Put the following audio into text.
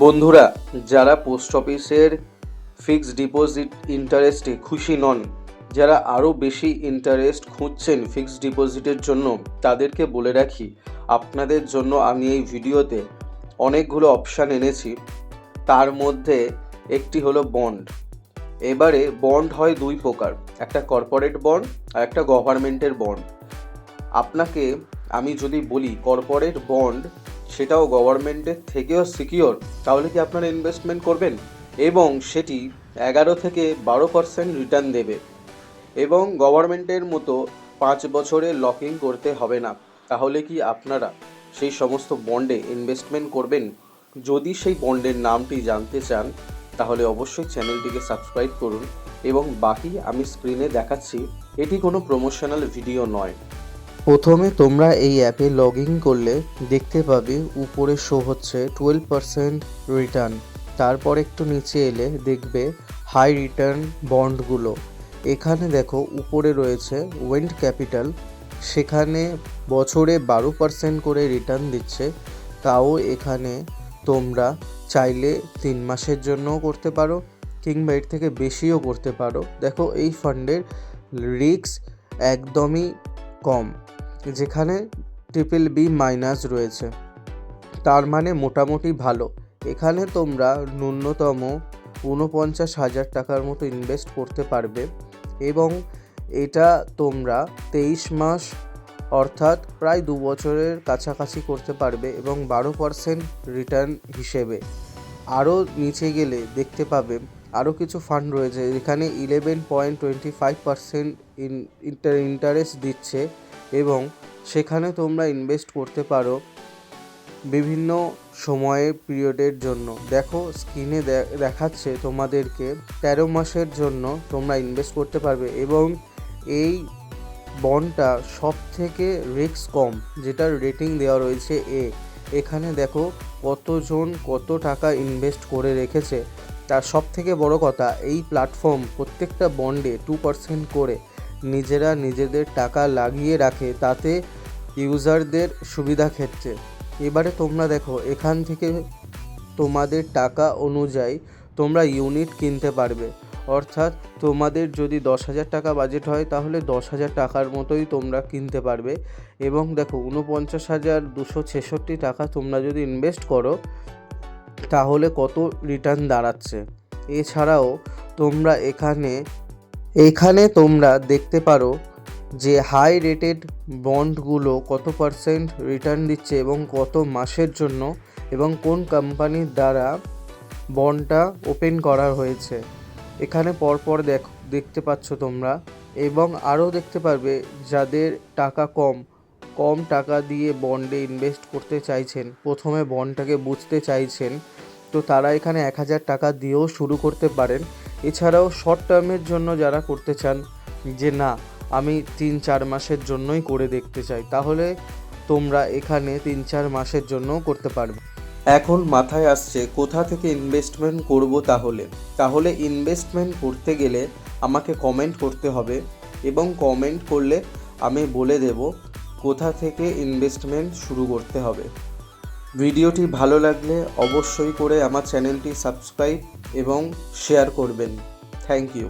বন্ধুরা, যারা পোস্ট অফিসের ফিক্সড ডিপোজিট ইন্টারেস্টে খুশি নন, যারা আরও বেশি ইন্টারেস্ট খুঁজছেন ফিক্সড ডিপোজিটের জন্য, তাদেরকে বলে রাখি আপনাদের জন্য আমি এই ভিডিওতে অনেকগুলো অপশান এনেছি। তার মধ্যে একটি হলো বন্ড। এবারে বন্ড হয় দুই প্রকার, একটা কর্পোরেট বন্ড আর একটা গভর্নমেন্টের বন্ড। আপনাকে আমি যদি বলি কর্পোরেট বন্ড সেটাও গভর্নমেন্টের থেকেও সিকিওর, তাহলে কি আপনারা ইনভেস্টমেন্ট করবেন? এবং সেটি 11 থেকে 12% রিটার্ন দেবে এবং গভর্নমেন্টের মতো 5 বছরে লকিং করতে হবে না। তাহলে কি আপনারা সেই সমস্ত বন্ডে ইনভেস্টমেন্ট করবেন? যদি সেই বন্ডের নামটি জানতে চান তাহলে অবশ্যই চ্যানেলটিকে সাবস্ক্রাইব করুন এবং বাকি আমি স্ক্রিনে দেখাচ্ছি। এটি কোনো প্রমোশনাল ভিডিও নয়। প্রথমে তোমরা এই অ্যাপে লগ ইন করলে দেখতে পাবে উপরে শো হচ্ছে 12% রিটার্ন। তারপর একটু নিচে এলে দেখবে হাই রিটার্ন বন্ডগুলো। এখানে দেখো উপরে রয়েছে ওয়েন্ট ক্যাপিটাল, সেখানে বছরে 12% করে রিটার্ন দিচ্ছে। তাও এখানে তোমরা চাইলে 3 মাসের জন্যও করতে পারো কিংবা এর থেকে বেশিও করতে পারো। দেখো এই ফান্ডের রিস্ক একদমই কম, যেখানে BBB- রয়েছে, তার মানে মোটামুটি ভালো। এখানে তোমরা ন্যূনতম 49,000 টাকার মতো ইনভেস্ট করতে পারবে এবং এটা তোমরা 23 মাস অর্থাৎ প্রায় 2 বছরের কাছাকাছি করতে পারবে এবং 12% রিটার্ন হিসেবে। আরও নিচে গেলে দেখতে পাবে আরও কিছু ফান্ড রয়েছে, এখানে 11.25% ইন্টারেস্ট দিচ্ছে এবং সেখানে তোমরা ইনভেস্ট করতে পারো বিভিন্ন সময়ের পিরিয়ডের জন্য। দেখো স্ক্রিনে দেখাচ্ছে তোমাদেরকে 13 মাসের জন্য তোমরা ইনভেস্ট করতে পারবে এবং এই বন্ডটা সব থেকে রিস্ক কম, যেটার রেটিং দেওয়া রয়েছে এ। এখানে দেখো কতজন কত টাকা ইনভেস্ট করে রেখেছে। তার সব থেকে বড় কথা, এই প্ল্যাটফর্ম প্রত্যেকটা বন্ডে 2% করে নিজেরা নিজেদের টাকা লাগিয়ে রাখে, তাতে ইউজারদের সুবিধা ক্ষেত্রে। এবারে তোমরা দেখো এখান থেকে তোমাদের টাকা অনুযায়ী তোমরা ইউনিট কিনতে পারবে, অর্থাৎ তোমাদের যদি 10,000 টাকা বাজেট হয় তাহলে 10,000 টাকার মতোই তোমরা কিনতে পারবে। এবং দেখো 49,266 টাকা তোমরা যদি ইনভেস্ট করো তাহলে কত রিটার্ন দাঁড়াচ্ছে। এছাড়াও তোমরা এখানে তোমরা দেখতে পারো যে হাই রেটেড বন্ডগুলো কত পার্সেন্ট রিটার্ন দিচ্ছে এবং কত মাসের জন্য এবং কোন কোম্পানির দ্বারা বন্ডটা ওপেন করা হয়েছে। এখানে পরপর দেখতে পাচ্ছ তোমরা এবং আরও দেখতে পারবে যাদের টাকা কম টাকা দিয়ে বন্ডে ইনভেস্ট করতে চাইছেন, প্রথমে বন্ডটাকে বুঝতে চাইছেন, তো তারা এখানে 1,000 টাকা দিয়েও শুরু করতে পারেন। এছাড়াও শর্ট টার্মের জন্য যারা করতে চান যে না আমি 3-4 মাসের জন্যই করে দেখতে চাই, তাহলে তোমরা এখানে 3-4 মাসের জন্যও করতে পারবে। এখন মাথায় আসছে কোথা থেকে ইনভেস্টমেন্ট করব। তাহলে ইনভেস্টমেন্ট করতে গেলে আমাকে কমেন্ট করতে হবে এবং কমেন্ট করলে আমি বলে দেব কোথা থেকে ইনভেস্টমেন্ট শুরু করতে হবে। ভিডিওটি ভালো লাগলে অবশ্যই করে আমার চ্যানেলটি সাবস্ক্রাইব এবং শেয়ার করবেন। Thank you.